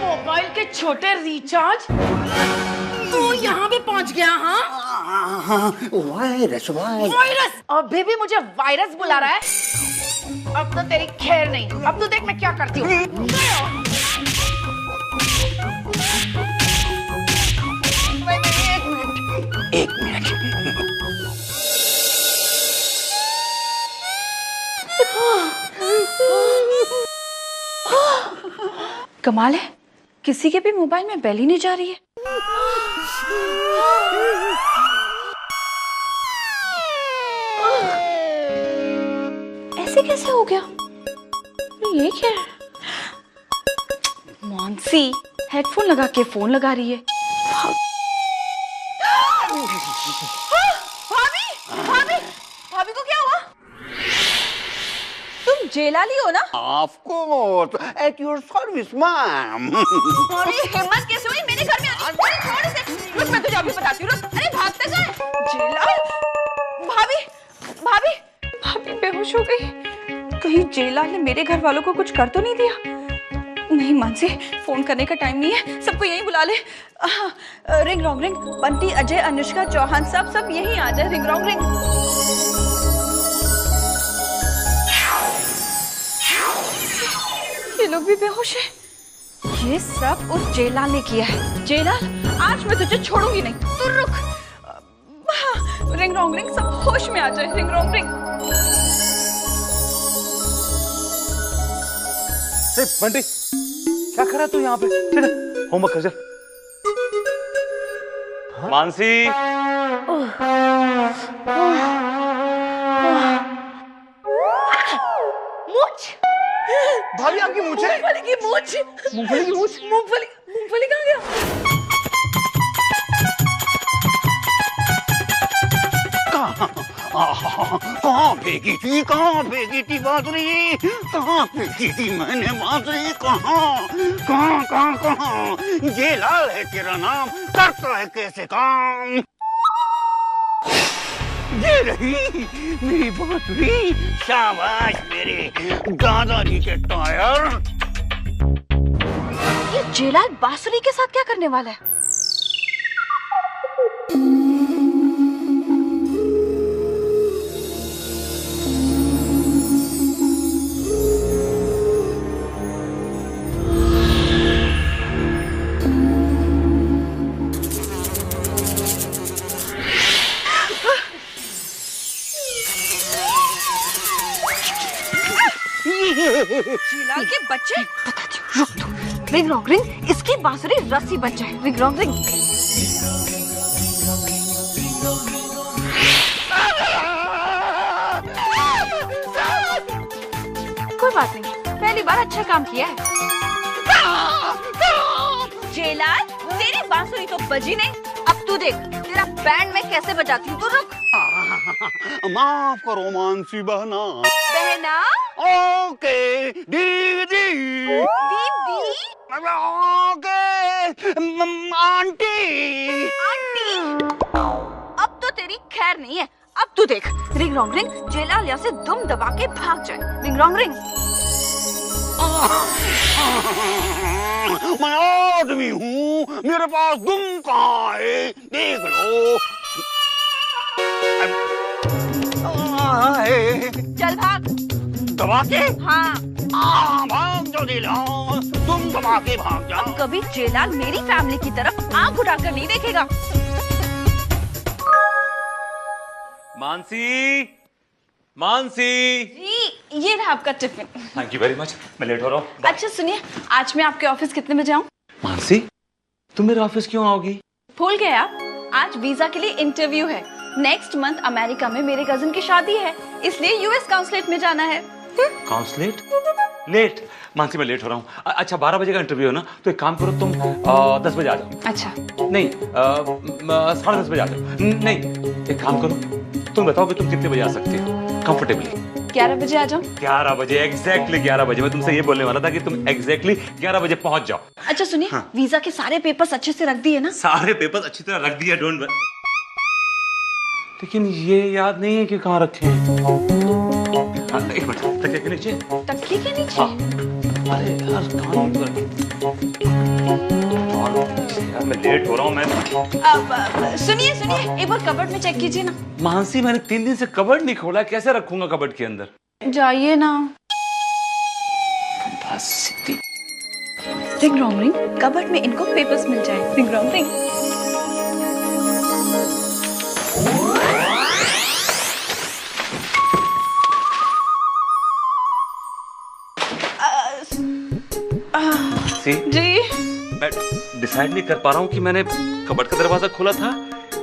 Mobile के छोटे recharge तू यहाँ भी पहुँच गया? हाँ वायरस वायरस, अभी भी मुझे वायरस बुला रहा है। अब तो तेरी खैर नहीं। अब तो देख मैं क्या करती हूँ। एक मिनट। कमाल है, किसी के भी मोबाइल में बेल ही नहीं जा रही है। ऐसे कैसे हो गया? ये क्या है? मानसी हेडफोन लगा के फोन लगा रही है। भाभी, भाभी, भाभी को क्या हुआ? तुम जेलाली हो ना? Of course, at your service, ma'am. भाभी हिम्मत कैसे हुई मेरे घर में आने की? थोड़ी से रुक, मैं तुझे अभी बताती हूँ। अरे भागते कहाँ है? जेलाल, भाभी, भाभी, भाभी बेहोश हो गई। कहीं जेलाल ने मेरे घर वालों को कुछ कर तो नहीं दिया? नहीं मानसी, फोन करने का टाइम नहीं है, सबको यहीं बुला ले। Ring wrong ring, Bunty, Ajay, Anushka, Chauhan सब यहीं आ जाए। Ring wrong ring. ये लोग भी बेहोश है। ये सब उस जेलाल ने किया है। जेलाल, आज मैं तुझे छोड़ूंगी नहीं। तू रुक। रिंग रॉन्ग रिंग, सब होश में आ जाए। Ring wrong ring. बंटी, क्या कर रहा तू यहाँ पे? चल होमवर्क कर। चल मानसी, मूंछ, भाभी आपकी मूंछ है? मूंगफली की मूंछ। मूंगफली की मूंछ? मूंगफली कहाँ गया? कहाँ फेंकी थी? कहाँ फेंकी थी बांसुरी? कहाँ फेंकी थी मैंने बांसुरी? कहाँ कहाँ कहाँ कहाँ? जेलाल है तेरा नाम, करता है कैसे काम? ये रही मेरी बांसुरी। शाबाश मेरे दादाजी के टायर। ये जेलाल बांसुरी के साथ क्या करने वाला है? जेलाल के बच्चे, बताती हूँ, रुक तू। रिंग रॉन्ग रिंग, इसकी बांसुरी रस्सी बन जाए। Ring wrong ring. कोई बात नहीं, पहली बार अच्छा काम किया है। जेलाल, तेरी बांसुरी तो बजी नहीं। अब तू देख तेरा बैंड मैं कैसे बजाती हूँ। तो रुक। माफ करो मानसी बहना। बहना? ओके दीदी। दीदी? Okay aunty. आंटी? अब तो तेरी खैर नहीं है। अब तू देख, रिंग रॉन्ग रिंग, जेलाल यहाँ से दुम दबा के भाग जाए। Ring wrong ring. मैं आदमी हूँ, मेरे पास दुम कहाँ है? देख लो। चल भाग। दबा के? हाँ। भाग जो दिला, तुम दबा के भाग जाओ। कभी जेलाल मेरी फैमिली की तरफ आंख उठाकर नहीं देखेगा। मानसी, मानसी। जी, ये रहा आपका tiffin. Thank you very much. मैं लेट हो रहा हूँ। अच्छा सुनिए, आज मैं आपके ऑफिस कितने बजे आऊँ? मानसी, तुम मेरे ऑफिस क्यों आओगी? भूल गए आप? आज वीजा के लिए इंटरव्यू है। नेक्स्ट मंथ अमेरिका में मेरे कजिन की शादी है, इसलिए यूएस काउंसलेट में जाना है। काउंसलेट? लेट? मानसी मैं लेट हो रहा हूँ। अच्छा 12 बजे का इंटरव्यू है ना, तो एक काम करो तुम 10 बजे आ जाओ। अच्छा। नहीं 10:30 बजे आ जाओ। नहीं, एक काम करो, तुम बताओ कि तुम कितने बजे आ सकते हो कंफर्टेबली। 11 बजे आ जाऊं? 11 बजे, एग्जैक्टली 11 बजे। मैं तुमसे ये बोलने वाला था कि तुम एग्जैक्टली 11 बजे पहुंच जाओ। अच्छा सुनिए, हाँ। वीजा के सारे पेपर्स अच्छे से रख दिए ना? सारे पेपर्स अच्छी तरह रख दिए, डोंट वरी। लेकिन ये याद नहीं है कि कहाँ रखे हैं। हाँ, एक मिनट, तकिए के नीचे। तकिए के नीचे? अरे यार, कहाँ रखे? यार मैं लेट हो रहा हूँ। मैं सुनिए सुनिए, एक बार कबर्ड में चेक कीजिए ना। मानसी, मैंने 3 दिन से कबर्ड नहीं खोला, कैसे रखूंगा कबर्ड के अंदर? जाइए ना। बस रिंग रॉन्ग रिंग, कबर्ड में इनको पेपर्स मिल जाए। Ring wrong ring. जी, मैं डिसाइड नहीं कर पा रहा हूँ कि मैंने कबर्ड का दरवाजा खोला था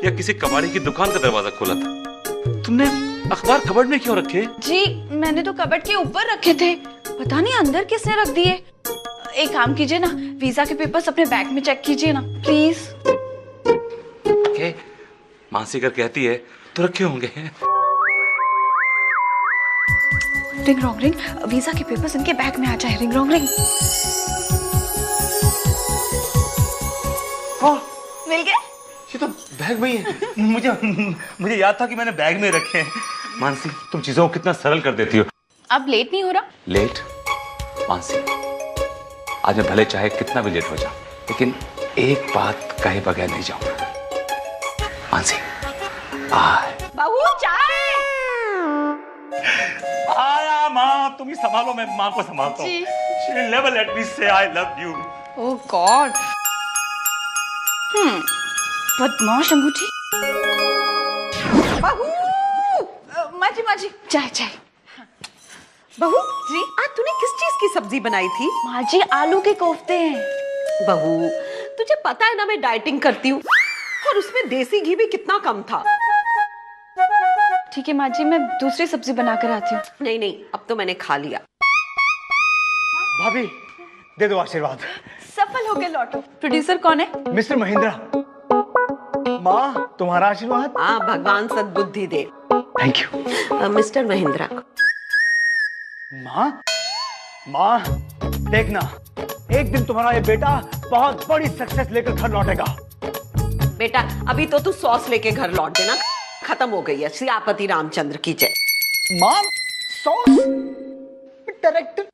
या किसी कबाड़ी की दुकान का दरवाजा खोला था। तुमने अखबार कबर्ड में क्यों रखे? जी मैंने तो कबर्ड के ऊपर रखे थे, पता नहीं अंदर किसने रख दिए। एक काम कीजिए ना, वीजा के पेपर्स अपने बैग में चेक कीजिए ना प्लीज। ओके, मानसी अगर कहती है तो रखे होंगे। रिंग रॉन्ग रिंग, वीजा के पेपर्स इनके बैग में आ जाए। Ring wrong ring. हाँ, मिल गए? ये तो बैग में ही है। मुझे याद था कि मैंने बैग में रखे हैं। मानसी, तुम चीजों को कितना सरल कर देती हो। अब लेट नहीं हो रहा? लेट? मानसी, आज मैं भले चाहे कितना भी लेट हो जाऊं, लेकिन एक बात कहे बगैर नहीं जाऊंगा। मानसी, बहू चाय। आया माँ, तुम ही संभालो, मैं माँ को संभालता हूँ। She will never let me say I love you. Oh God. बदमाश अंगूठी। बहू, माजी माजी, चाय चाय। बहू जी, आज तूने किस चीज की सब्जी बनाई थी? माजी आलू के कोफ्ते हैं। बहू, तुझे पता है ना मैं डाइटिंग करती हूँ, और उसमें देसी घी भी कितना कम था। ठीक है माजी, मैं दूसरी सब्जी बनाकर आती हूँ। नहीं नहीं, अब तो मैंने खा लिया। भाभी, दे दो आशीर्वाद। सफल होकर लौटो। प्रोड्यूसर कौन है? मिस्टर महेंद्रा। माँ, तुम्हारा आशीर्वाद। हाँ, भगवान सद्बुद्धि दे। Thank you. मिस्टर महेंद्रा। माँ, देखना, एक दिन तुम्हारा ये बेटा बहुत बड़ी सक्सेस लेकर घर लौटेगा। बेटा, अभी तो तू सॉस लेके घर लौट देना, खत्म हो गई है। सियापति रामचंद्र की जय। माँ, सॉस डायरेक्टर।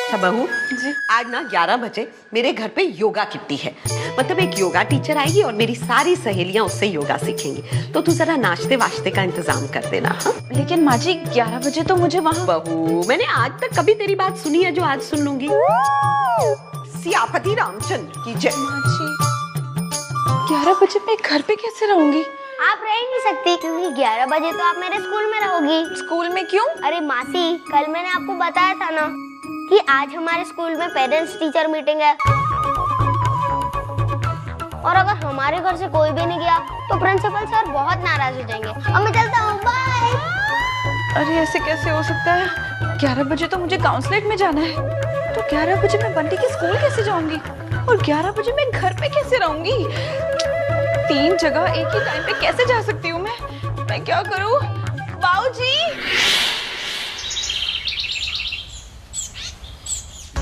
अच्छा बहू जी। आज ना 11 बजे मेरे घर पे योगा किट्टी है। मतलब एक योगा टीचर आएगी और मेरी सारी सहेलियां उससे योगा सीखेंगी। तो तू जरा नाश्ते वाश्ते का इंतजाम कर देना। हाँ? लेकिन माजी 11 बजे तो मुझे वहाँ। बहू, मैंने आज तक कभी तेरी बात सुनी है जो आज सुन लूंगी? सियापति रामचंद्र की जय। माजी 11 बजे मैं घर पे कैसे रहूंगी? आप रह ही नहीं सकती क्योंकि 11 बजे तो आप मेरे स्कूल में रहोगी। स्कूल में क्यों? अरे मासी, कल मैंने आपको बताया था ना कि आज हमारे स्कूल में पेरेंट्स टीचर मीटिंग है, और अगर हमारे घर से कोई भी नहीं गया तो प्रिंसिपल सर बहुत नाराज हो जाएंगे। अब मैं चलता हूँ, बाय। अरे ऐसे कैसे हो सकता है? 11 बजे तो मुझे काउंसलेट में जाना है, तो 11 बजे मैं बंटी के स्कूल कैसे जाऊंगी? और 11 बजे मैं घर पे कैसे रहूंगी? 3 जगह एक ही टाइम पे कैसे जा सकती हूँ मैं क्या करूँ? बाऊजी!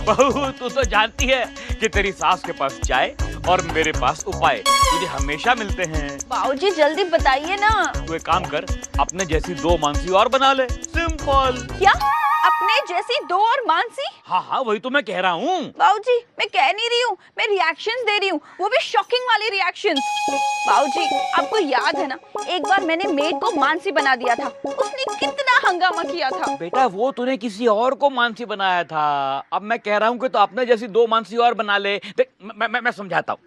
बहू, तू तो जानती है कि तेरी सास के पास चाय और मेरे पास उपाय तुझे हमेशा मिलते हैं। बाऊजी जल्दी बताइए ना। तू एक काम कर, अपने जैसी 2 मानसी और बना ले। सिंपल। क्या? अपने जैसी 2 और मानसी? हाँ हाँ, वही तो मैं कह रहा हूँ। बाऊजी मैं कह नहीं रही हूँ, मैं रिएक्शंस दे रही हूँ, वो भी शॉकिंग वाली रिएक्शंस। बाऊजी आपको याद है ना, एक बार मैंने मेड को मानसी बना दिया था, उसने कितना हंगामा किया था। बेटा वो तूने किसी और को मानसी बनाया था। अब मैं कह रहा हूँ कि तो अपने जैसी 2 मानसी और बना ले। देख मैं समझाता हूँ।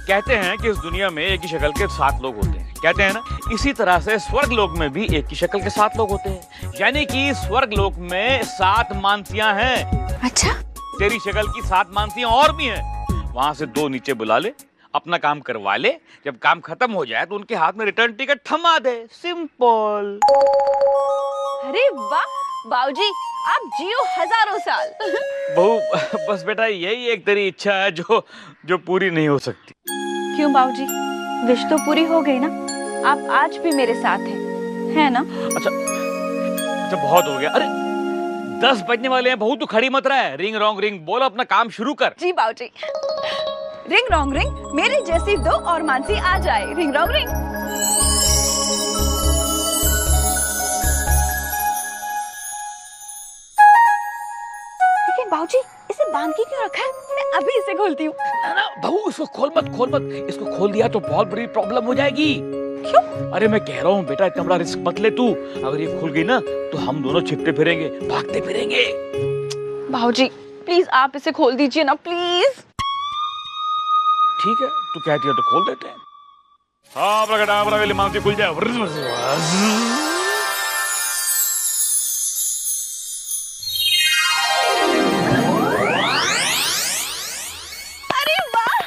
कहते हैं कि इस दुनिया में एक ही शक्ल के 7 लोग होते हैं, कहते हैं ना, इसी तरह से स्वर्ग लोक में भी एक ही शक्ल के 7 लोग होते हैं। यानी कि स्वर्ग लोक में 7 मानसियां हैं। अच्छा? तेरी शक्ल की 7 मानसियां और भी हैं। वहां से 2 नीचे बुला ले, अपना काम करवा ले, जब काम खत्म हो जाए तो उनके हाथ में रिटर्न टिकट थमा दे। सिंपल। अरे वाह बाऊजी, आप जियो हजारों साल। बहू बस बेटा यही एक तेरी इच्छा है जो पूरी नहीं हो सकती। क्यों बाऊजी, विश तो पूरी हो गई ना? आप आज भी मेरे साथ हैं, है ना? अच्छा बहुत हो गया। अरे 10 बजने वाले हैं बहू, तू खड़ी मत रहा है। रिंग रॉन्ग रिंग बोल, अपना काम शुरू कर। जी बाबूजी। रिंग रॉन्ग रिंग, मेरी जैसी दो और मानसी आ जाए। Ring wrong ring. लेकिन बाबूजी इसे बांध के क्यों रखा है? मैं अभी इसे खोलती हूँ। ना ना बहू, इसको खोल मत खोल मत। इसको खोल दिया तो बहुत बड़ी प्रॉब्लम हो जाएगी। क्यों? अरे मैं कह रहा हूँ बेटा, इतना बड़ा रिस्क मत ले तू। अगर ये खुल गई ना तो हम दोनों छिपते फिरेंगे, भागते फिरेंगे। बाबूजी प्लीज आप इसे खोल दीजिए ना, प्लीज। ठीक है, तू कहती है तो खोल देते हैं। हाँ प्रगटावरा वाली मानसी खुल जाए। अरे वाह,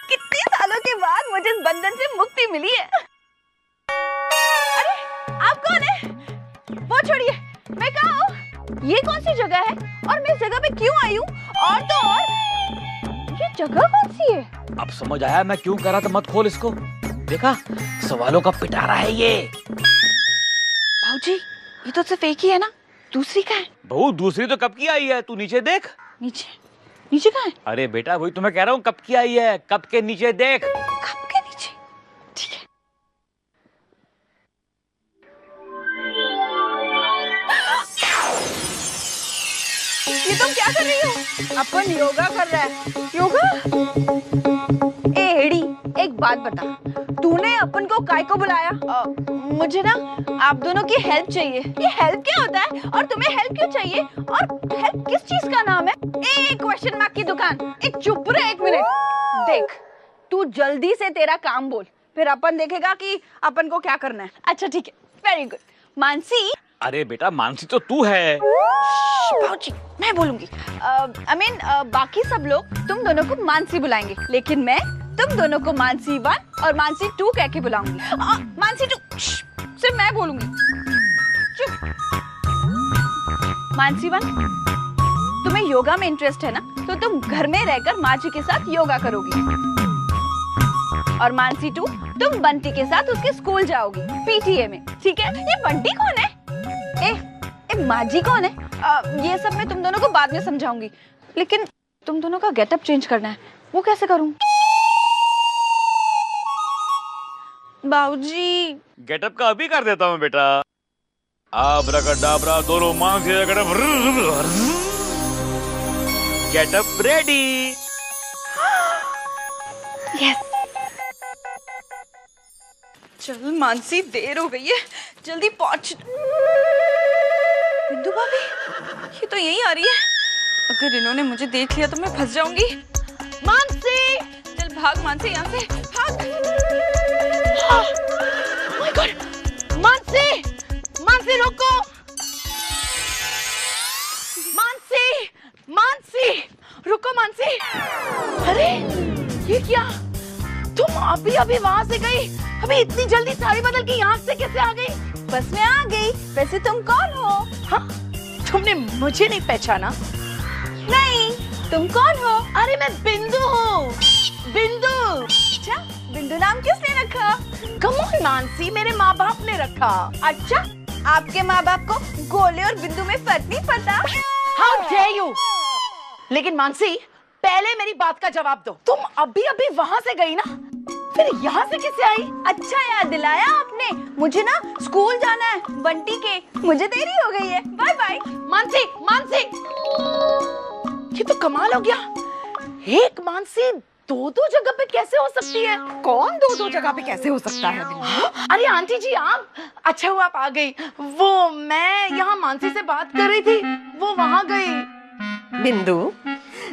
कितने सालों के बाद मुझे इस बंधन से मुक्ति मिली है। अरे आप कौन है? वो छोड़िए, मैं कहाँ हूँ? ये कौन सी जगह है और मैं इस जगह पे क्यों आई हूँ? और तो और ये जगह कौन सी है? अब समझ आया मैं क्यों कह रहा था मत खोल इसको। देखा, सवालों का पिटारा है ये। भाऊजी ये तो सिर्फ एक ही है ना, दूसरी कहाँ है? बहू दूसरी तो कब की आई है, तू नीचे देख। नीचे? नीचे कहाँ है? अरे बेटा वही तो मैं कह रहा हूँ, कब की आई है, कब के नीचे देख। कब के नीचे? ठीक है। ये तुम क्या कर रही हो? अपन योगा कर रहा है। योगा? ए हेड़ी, एक बात बता, तूने अपन को काय को बुलाया? मुझे ना आप दोनों की हेल्प चाहिए। ये हेल्प क्या होता है और तुम्हें हेल्प क्यों चाहिए और हेल्प किस चीज का नाम है? एक क्वेश्चन मार्क की दुकान। एक चुप रहे, एक मिनट। देख, तू जल्दी से तेरा काम बोल, फिर अपन देखेगा कि अपन को क्या करना है। अच्छा ठीक है, वेरी गुड। मानसी। अरे बेटा मानसी तो तू है। बाबूजी मैं बोलूंगी। I mean, बाकी सब लोग तुम दोनों को मानसी बुलाएंगे, लेकिन मैं तुम दोनों को मानसी 1 और मानसी 2 कह के बुलाऊंगी। मानसी 2 सिर्फ मैं बोलूंगी। चुप। मानसी 1, तुम्हें योगा में इंटरेस्ट है ना, तो तुम घर में रहकर माँ जी के साथ योगा करोगी। और मानसी 2, तुम बंटी के साथ उसके स्कूल जाओगी पीटीए में, ठीक है? ये बंटी कौन है? माँ जी कौन है? ये सब मैं तुम दोनों को बाद में समझाऊंगी, लेकिन तुम दोनों का गेटअप चेंज करना है, वो कैसे करूं? बाबूजी गेटअप का अभी कर देता हूँ बेटा। आब्राकडाब्रा, दोनों मांग से गेटअप रेडी। यस। चल मानसी, देर हो गई है, जल्दी पहुंच। बिंदु भाभी, ये तो यहीं आ रही है। अगर इन्होंने मुझे देख लिया तो मैं फंस जाऊंगी। मानसी, चल भाग मानसी, यहाँ से भाग। Oh my God! Mansi, Mansi रुको। मानसी, मानसी रुको मानसी। अरे ये क्या? तुम अभी वहां से गई, अभी इतनी जल्दी साड़ी बदल के यहाँ से कैसे आ गई? बस मैं आ गई। वैसे तुम कौन हो? हाँ? तुमने मुझे नहीं पहचाना? नहीं। तुम कौन हो? अरे मैं बिंदु हूँ। बिंदु। अच्छा, बिंदु नाम किसने रखा? कम ऑन मानसी, मेरे माँ बाप ने रखा। अच्छा, आपके माँ बाप को गोले और बिंदु में फर्क नहीं पता? How dare you? लेकिन मानसी, पहले मेरी बात का जवाब दो। तुम अभी वहां से गई ना, फिर यहाँ से कैसे आई? अच्छा याद दिलाया आपने। मुझे ना स्कूल जाना है बंटी के, मुझे देरी हो गई है। Bye bye. मानसी, मानसी, ये तो कमाल हो गया। एक मानसी दो जगह पे कैसे हो सकती है? कौन दो जगह पे कैसे हो सकता है? अरे आंटी जी आप, अच्छा हुआ आप आ गई। वो मैं यहाँ मानसी से बात कर रही थी, वो वहाँ गई। बिंदु,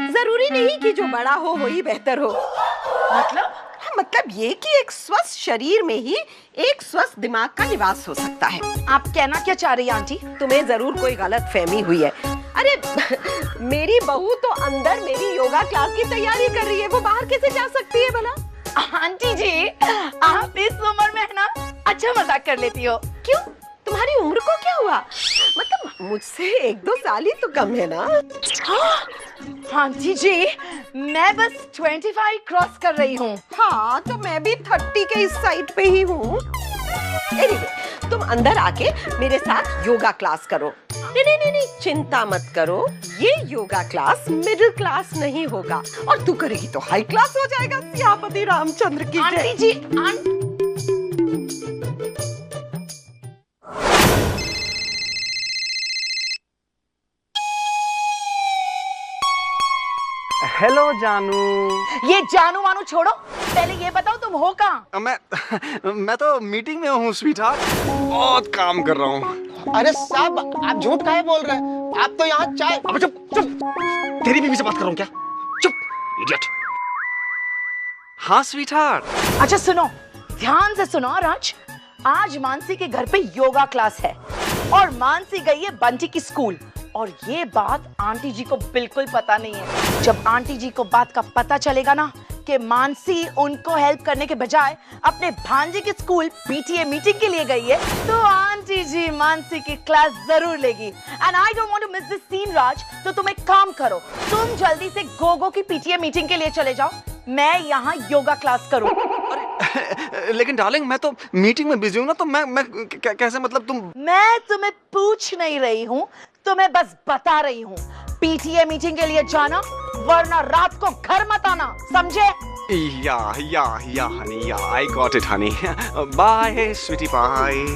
जरूरी नहीं कि जो बड़ा हो वही बेहतर हो। मतलब ये कि एक स्वस्थ शरीर में ही एक स्वस्थ दिमाग का निवास हो सकता है। आप कहना क्या चाह रही हैं आंटी? तुम्हें जरूर कोई गलत फहमी हुई है। अरे मेरी बहू तो अंदर मेरी योगा क्लास की तैयारी कर रही है, वो बाहर कैसे जा सकती है भला? आंटी जी, आप इस उम्र में है ना, अच्छा मजाक कर लेती हो। क्यों? तुम्हारी उम्र को क्या हुआ? मतलब मुझसे 1-2 साल ही तो कम है ना? आंटी जी, मैं बस 25 क्रॉस कर रही हूँ। हाँ, तो मैं भी 30 के इस साइड पे ही हूँ। Anyway, आज तुम अंदर आके मेरे साथ योगा क्लास करो। नहीं, चिंता मत करो, ये योगा क्लास मिडिल क्लास नहीं होगा, और तू करेगी तो हाई क्लास हो जाएगा। सियापति रामचंद्र की जय। आंटी जी, हेलो जानू। ये जानू वानू छोड़ो, पहले ये बताओ तुम हो कहाँ? मैं तो मीटिंग में हूँ स्वीटहार्ट, बहुत काम कर रहा हूँ। अरे साहब, आप झूठ काहे बोल रहे हैं? आप तो यहाँ चाय। अब चुप चुप, तेरी बीवी से बात कर रहा हूँ क्या? चुप इडियट। हाँ स्वीटहार्ट। अच्छा सुनो, ध्यान से सुनो राज, आज मानसी के घर पे योगा क्लास है और मानसी गई है बंटी की स्कूल, और ये बात आंटी जी को बिल्कुल पता नहीं है। जब आंटी जी को बात का पता चलेगा ना कि मानसी उनको हेल्प करने के बजाय अपने भांजे के स्कूल पीटीए मीटिंग के लिए गई है, तो आंटी जी मानसी की क्लास जरूर लेगी। And I don't want to miss this scene Raj, तो तुम एक काम करो, तुम जल्दी से गोगो की पीटीए मीटिंग के लिए चले जाओ, मैं यहाँ योगा क्लास करूँ। लेकिन डार्लिंग, मैं तो मीटिंग में बिजी हूँ ना, तो मैं कैसे, मतलब तुम। मैं तुम्हें पूछ नहीं रही हूँ, तुम्हें बस बता रही हूँ, पीटीए मीटिंग के लिए जाना, वरना रात को घर मत आना, समझे? Yeah honey, yeah I got it honey. Bye sweetie pie.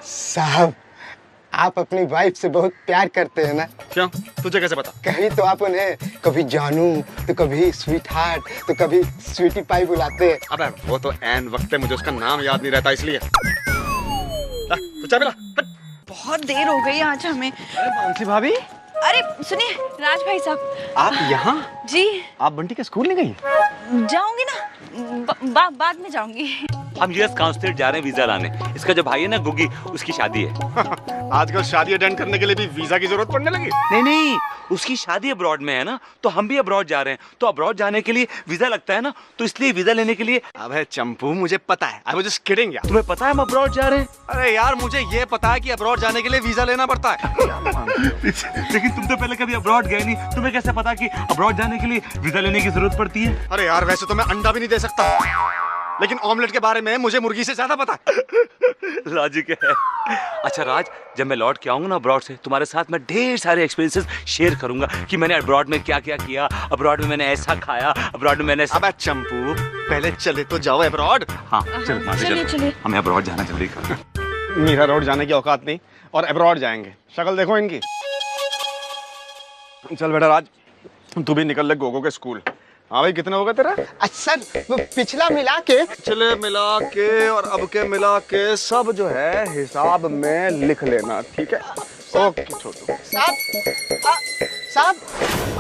साहब, आप अपनी वाइफ से बहुत प्यार करते हैं ना? क्यों? तुझे कैसे पता? कहीं तो आप उन्हें कभी जानू, तो कभी स्वीटहार्ट, तो कभी स्वीटी पाई बुलाते हैं। अबे वो तो एन वक्त पे मुझे उसका नाम याद नहीं रहता, इसलिए। तो चाबी ला। बहुत देर हो गई आज हमें। अरे मानसी भाभी। अरे सुनिए राज भाई साहब। आप यहाँ? जी। आप बंटी के स्कूल नहीं गई? जाऊंगी ना, बाद में जाऊंगी। हम यूएस काउंसलेट जा रहे हैं वीजा लाने। इसका जो भाई है ना गुग्गी, उसकी शादी है। आजकल शादी अटेंड करने के लिए भी वीजा की जरूरत पड़ने लगी। नहीं, उसकी शादी अब्रॉड में है ना, तो हम भी अब्रॉड जा रहे हैं, तो अब्रॉड जाने के लिए वीजा लगता है ना, तो इसलिए वीजा लेने के लिए। अबे चंपू, मुझे पता है, आई वाज जस्ट किडिंग यार। तुम्हें पता है हम अब्रॉड जा रहे हैं? अरे यार, मुझे ये पता है कि अब्रॉड जाने के लिए वीजा लेना पड़ता है। लेकिन तुम तो पहले कभी अब्रॉड गए नहीं, तुम्हें कैसे पता कि अब्रॉड जाने के लिए वीजा लेने की जरूरत पड़ती है? अरे यार, वैसे तो मैं अंडा भी नहीं दे सकता, लेकिन ऑमलेट के बारे में मुझे मुर्गी से ज्यादा पता है। लॉजिक है। अच्छा राज, जब मैं लौट के आऊंगा ना अब्रॉड से, तुम्हारे साथ मैं ढेर सारे एक्सपीरियंसेस शेयर करूंगा कि मैंने अब्रॉड में क्या क्या किया, अब्रॉड में मैंने ऐसा खाया, अब्रॉड में मैंने। अबे चंपू, पहले चले तो जाओ अब्रॉड। हाँ चलिए, हमें अब्रॉड जाना जल्दी कर। मीरा रोड जाने की औकात नहीं, और अब्रॉड जाएंगे। शक्ल देखो इनकी। चल बेटा राज, तू भी निकल ले गोगो के स्कूल। हाँ भाई, कितने हो गए तेरा? अच्छा, पिछला मिला के, पिछले मिला के और अब के मिला के सब जो है हिसाब में लिख लेना, ठीक है? ओके छोटू साहब।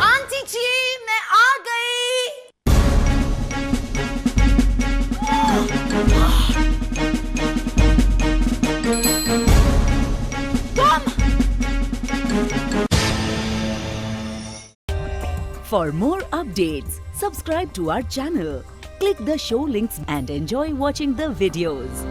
आंटी जी, मैं आ गई। For more updates, subscribe to our channel, click the show links and enjoy watching the videos.